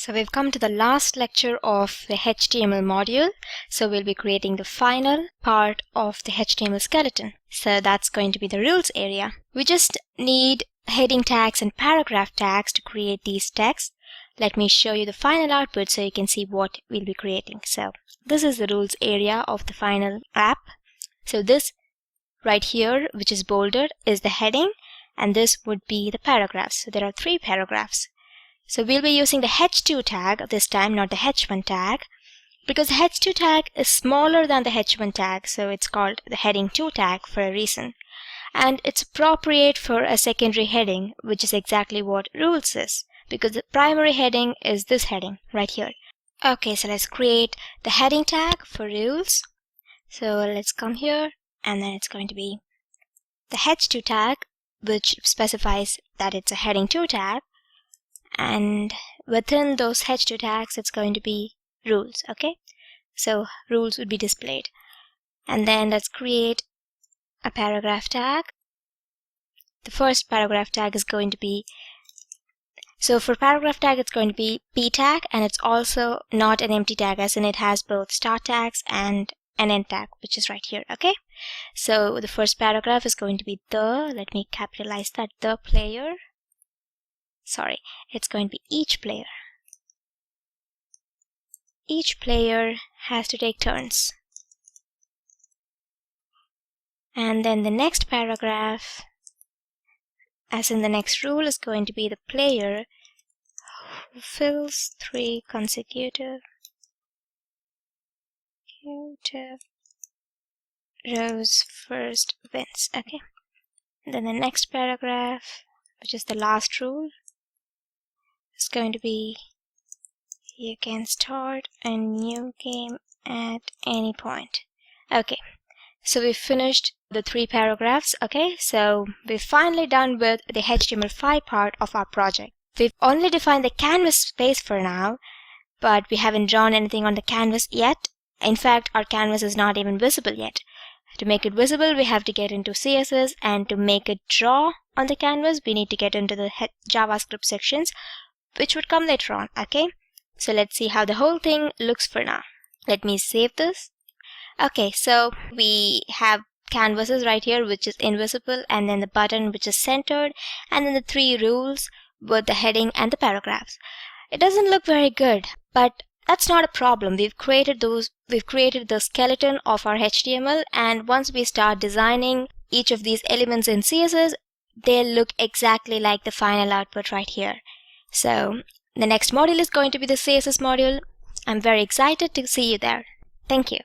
So we've come to the last lecture of the HTML module. So we'll be creating the final part of the HTML skeleton. So that's going to be the rules area. We just need heading tags and paragraph tags to create these texts. Let me show you the final output so you can see what we'll be creating. So this is the rules area of the final app. So this right here, which is bolded, is the heading, and this would be the paragraphs. So there are 3 paragraphs. So we'll be using the h2 tag this time, not the h1 tag, because the h2 tag is smaller than the h1 tag, so it's called the heading 2 tag for a reason. And it's appropriate for a secondary heading, which is exactly what rules is, because the primary heading is this heading right here. Okay, so let's create the heading tag for rules. So let's come here, and then it's going to be the h2 tag, which specifies that it's a heading 2 tag. And within those h2 tags, it's going to be rules. Okay, so rules would be displayed. And then let's create a paragraph tag. The first paragraph tag is going to be, so for paragraph tag it's going to be p tag, and it's also not an empty tag, as in it has both start tags and an end tag, which is right here. Okay, so the first paragraph is going to be let me capitalize that, the player. Sorry, it's going to be each player. Each player has to take turns. And then the next paragraph, as in the next rule, is going to be the player who fills 3 consecutive rows first wins. Okay. And then the next paragraph, which is the last rule, is going to be you can start a new game at any point. Okay, so we've finished the 3 paragraphs. Okay, so we're finally done with the HTML5 part of our project. We've only defined the canvas space for now, but we haven't drawn anything on the canvas yet. In fact, our canvas is not even visible yet. To make it visible, we have to get into CSS, and to make it draw on the canvas, we need to get into the JavaScript sections, which would come later on. Okay, so let's see how the whole thing looks for now. Let me save this. Okay, so we have canvases right here, which is invisible, and then the button, which is centered, and then the 3 rules with the heading and the paragraphs. It doesn't look very good, but that's not a problem. We've created the skeleton of our HTML, and once we start designing each of these elements in CSS, they'll look exactly like the final output right here. So the next module is going to be the CSS module. I'm very excited to see you there. Thank you.